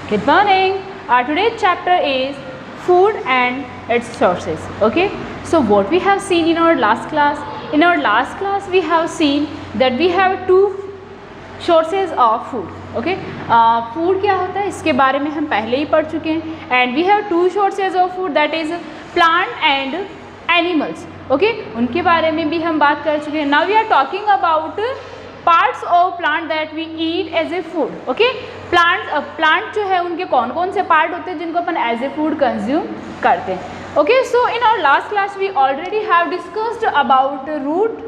Good morning. Our today's chapter is food and its sources. Okay. So what we have seen in our last class? In our last class we have seen that we have two sources of food. Okay. Food क्या होता है इसके बारे में हम पहले ही पढ़ चुके हैं. And we have two sources of food, that is plant and animals. Okay. उनके बारे में भी हम बात कर चुके हैं. Now we are talking about parts of plant that we eat as a food. Okay. Plant जो है उनके कौन कौन से पार्ट होते हैं जिनको अपन एज ए फूड कंज्यूम करते हैं. Okay. So in our last class we already have discussed about root,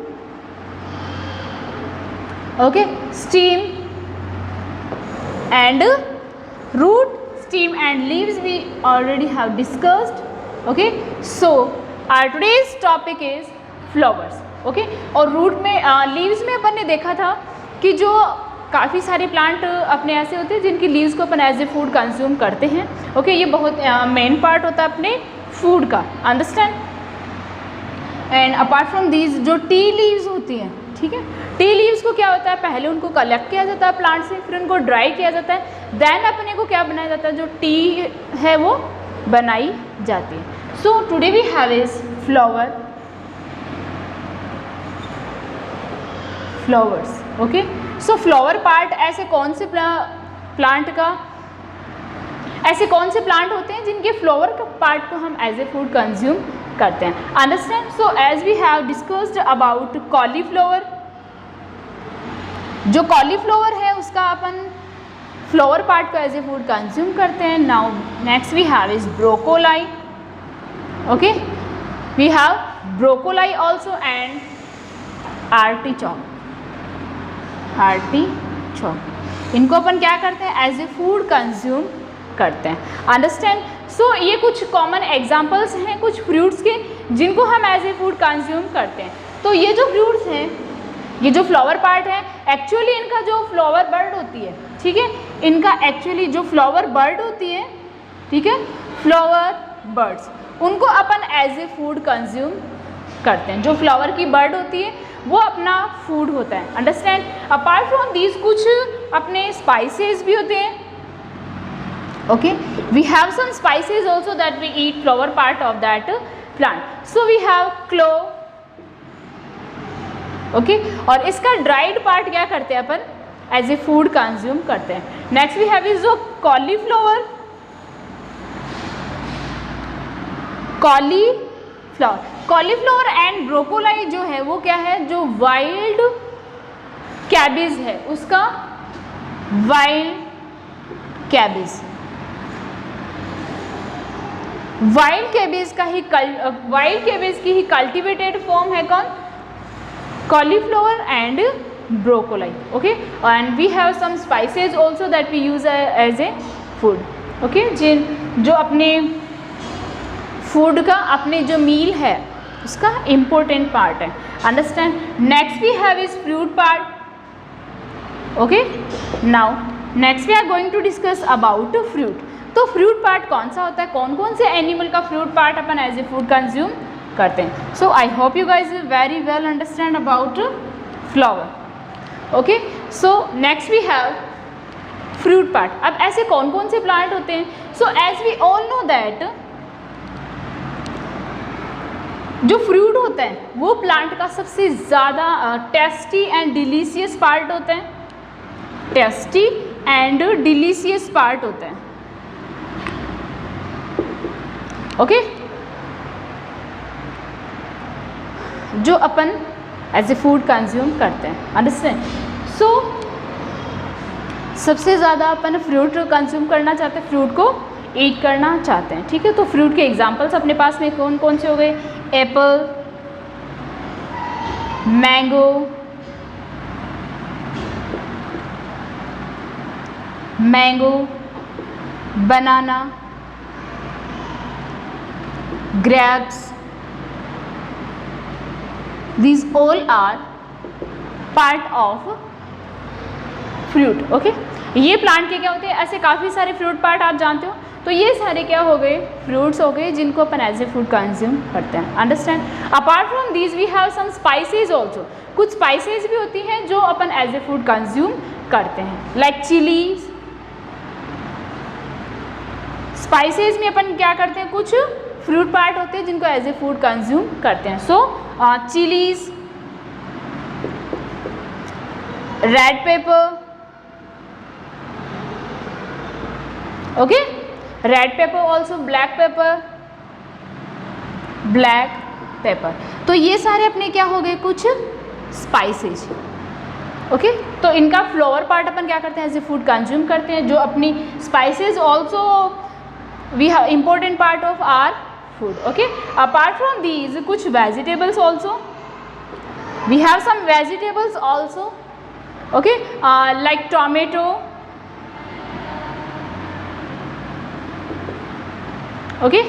okay, stem and root, stem and leaves we already have discussed. Okay. So our today's topic is flowers. Okay. और root में leaves में अपन ने देखा था कि जो काफ़ी सारे प्लांट अपने ऐसे होते हैं जिनकी लीव्स को अपन एज ए फूड कंज्यूम करते हैं. ओके. ये बहुत मेन पार्ट होता है अपने फूड का. Understand. And apart from these जो टी लीव्स होती हैं, ठीक है, टी लीव्स को क्या होता है, पहले उनको कलेक्ट किया जाता है प्लांट से, फिर उनको ड्राई किया जाता है, देन अपने को क्या बनाया जाता है, जो टी है वो बनाई जाती है. So today we have is flower, flowers. Okay. So flower part ऐसे कौन से प्लांट का, ऐसे कौन से प्लांट होते हैं जिनके फ्लावर का पार्ट को हम एज ए फूड कंज्यूम करते हैं. Understand. So as we have discussed about cauliflower, जो कॉलीफ्लावर है उसका अपन फ्लावर पार्ट को एज ए फूड कंज्यूम करते हैं. Now next we have is broccoli. Okay. We have broccoli also and artichoke. Artichoke इनको अपन क्या करते हैं, एज ए फूड कंज्यूम करते हैं. अंडरस्टैंड. सो ये कुछ कॉमन एग्जांपल्स हैं कुछ फ्रूट्स के जिनको हम एज ए फूड कंज्यूम करते हैं. तो ये जो फ्रूट्स हैं, ये जो फ्लावर पार्ट है, एक्चुअली इनका जो फ्लावर बर्ड होती है, ठीक है, इनका एक्चुअली जो फ्लावर बर्ड होती है, ठीक है, फ्लावर बर्ड्स, उनको अपन एज ए फूड कंज्यूम करते हैं. जो फ्लावर की बर्ड होती है वो अपना फूड होता है. अंडरस्टैंड. अपार्ट फ्रॉम दीज कुछ अपने स्पाइसेस भी होते हैं. Okay. We have some spices also that we eat flower part of that plant. So we have clove. Okay. और इसका ड्राइड पार्ट क्या करते हैं अपन, एज ए फूड कंज्यूम करते हैं. नेक्स्ट वी हैव इज जो cauliflower, cauliflower, cauliflower and broccoli जो है वो क्या है, जो वाइल्ड कैबेज है उसका वाइल्ड कैबेज, वाइल्ड कैबेज का ही वाइल्ड कैबेज की ही कल्टिवेटेड फॉर्म है कौन, cauliflower and broccoli. Okay. And we have some spices also that we use as a food. Okay. जो अपने फूड का, अपने जो मील है उसका इम्पोर्टेंट पार्ट है. Understand. Next we have is fruit part. Okay. Now next we are going to discuss about fruit. तो fruit part कौन सा होता है, कौन कौन से एनिमल का फ्रूट पार्ट अपन एज ए फूड कंज्यूम करते हैं. So I hope you guys very well understand about flower. Okay. So next we have fruit part. अब ऐसे कौन कौन से प्लांट होते हैं. So as we all know that जो फ्रूट होता है वो प्लांट का सबसे ज़्यादा टेस्टी एंड डिलीशियस पार्ट होता है. टेस्टी एंड डिलीशियस पार्ट होता है. ओके. जो अपन एज ए फूड कंज्यूम करते हैं. अंडरस्टैंड. सो सबसे ज़्यादा अपन फ्रूट कंज्यूम करना चाहते हैं, फ्रूट को ईट करना चाहते हैं. ठीक है. तो फ्रूट के एग्जांपल्स अपने पास में कौन कौन से हो गए, Apple, mango, banana, grapes. these all are part of fruit. Okay. ये प्लांट के क्या होते हैं, ऐसे काफ़ी सारे फ्रूट पार्ट आप जानते हो. तो ये सारे क्या हो गए, फ्रूट्स हो गए जिनको अपन एज ए फूड कंज्यूम करते हैं. Understand. Apart from these we have some spices also. कुछ स्पाइसेस भी होती हैं जो अपन एज ए फूड कंज्यूम करते हैं, लाइक चिलीज, स्पाइसेस में अपन क्या करते हैं, कुछ फ्रूट पार्ट होते हैं जिनको एज ए फूड कंज्यूम करते हैं. So chillies, red pepper, okay, red pepper also, black pepper, black pepper. तो ये सारे अपने क्या हो गए, कुछ स्पाइसेस. ओके, तो इनका फ्लोवर पार्ट अपन क्या करते हैं, एज ए फूड कंज्यूम करते हैं. जो अपनी spices also we have important part of our food. Okay, apart from these कुछ vegetables also, we have some vegetables also. Okay, like tomato, okay,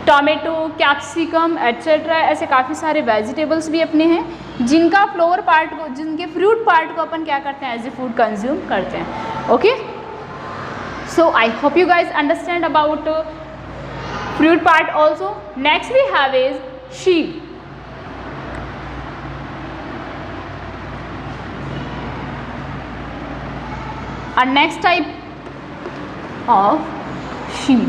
tomato, capsicum etcetera, ऐसे काफ़ी सारे vegetables भी अपने हैं जिनका फ्लोवर पार्ट को, जिनके फ्रूट पार्ट को अपन क्या करते हैं, एज ए फूड कंज्यूम करते हैं. Okay, so I hope you guys understand about fruit part also. Next we have is seed. Our next type of seed.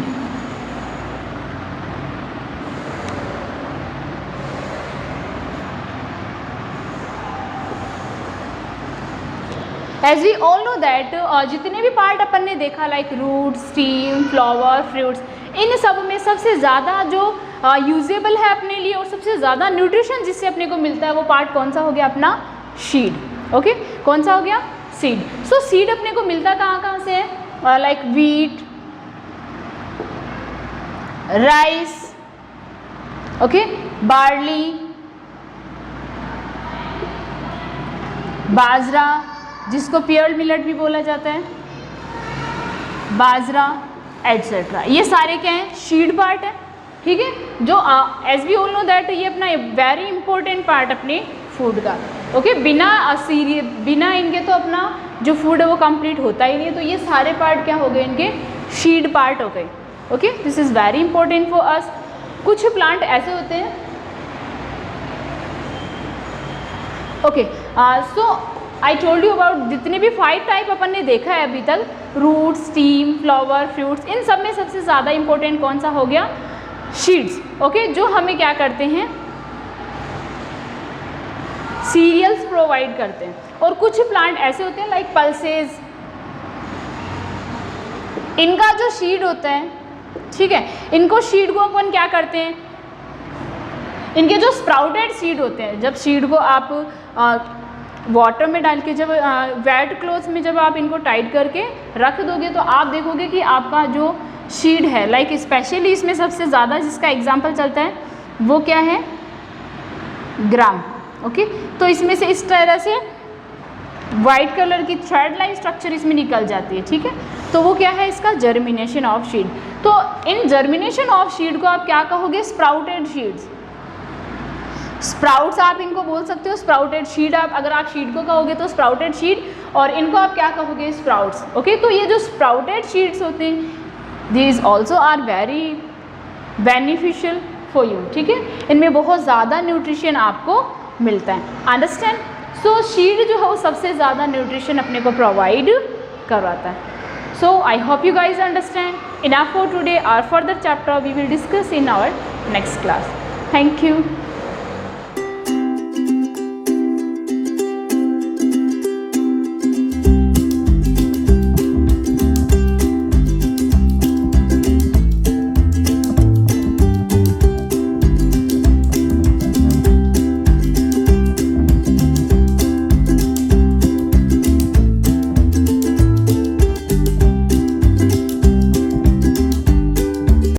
As we all know that जितने भी part अपन ने देखा like root, stem, flower, fruits, इन सब में सबसे ज़्यादा जो यूजेबल है अपने लिए और सबसे ज़्यादा न्यूट्रिशन जिससे अपने को मिलता है वो पार्ट कौन सा हो गया, अपना सीड. ओके, कौन सा हो गया, सीड. सो सीड अपने को मिलता कहाँ से है, like wheat, rice, okay, barley, bajra जिसको पियर्ड मिलेट भी बोला जाता है, बाजरा एटसेट्रा, ये सारे क्या हैं, सीड पार्ट है. ठीक है, जो as we all know that ये अपना वेरी इंपॉर्टेंट पार्ट अपने फूड का. ओके, बिना इनके तो अपना जो फूड है वो कंप्लीट होता ही नहीं है. तो ये सारे पार्ट क्या हो गए, इनके सीड पार्ट हो गए. Okay, this is very important for us. कुछ प्लांट ऐसे होते हैं. Okay, so I told you about जितने भी 5 टाइप अपन ने देखा है अभी तक, रूट, स्टीम, फ्लावर, फ्रूट्स, इन सब में सबसे ज़्यादा इंपॉर्टेंट कौन सा हो गया, सीड्स. ओके, जो हमें क्या करते हैं, सीरियल्स प्रोवाइड करते हैं. और कुछ प्लांट ऐसे होते हैं लाइक पल्सेस, इनका जो सीड होता है, ठीक है, इनको सीड को अपन क्या करते हैं, इनके जो स्प्राउटेड सीड होते हैं, जब सीड को आप वाटर में डाल के, जब वेट क्लॉथ में जब आप इनको टाइट करके रख दोगे तो आप देखोगे कि आपका जो सीड है, लाइक स्पेशली इसमें सबसे ज़्यादा जिसका एग्जांपल चलता है वो क्या है, ग्राम. ओके, तो इसमें से इस तरह से वाइट कलर की थ्रेड लाइन स्ट्रक्चर इसमें निकल जाती है. ठीक है, तो वो क्या है, इसका जर्मिनेशन ऑफ सीड. तो इन जर्मिनेशन ऑफ सीड को आप क्या कहोगे, स्प्राउटेड सीड्स. स्प्राउट्स आप इनको बोल सकते हो, स्प्राउटेड सीड. आप अगर आप सीड को कहोगे तो स्प्राउटेड सीड, और इनको आप क्या कहोगे, स्प्राउट्स. ओके, तो ये जो स्प्राउटेड सीड्स होते हैं, these also are very beneficial for you. ठीक है, इनमें बहुत ज़्यादा न्यूट्रिशन आपको मिलता है. अंडरस्टैंड. सो सीड जो है वो सबसे ज़्यादा न्यूट्रिशन अपने को प्रोवाइड करवाता है. So I hope you guys understand. Enough for today. Our further chapter we will discuss in our next class. Thank you.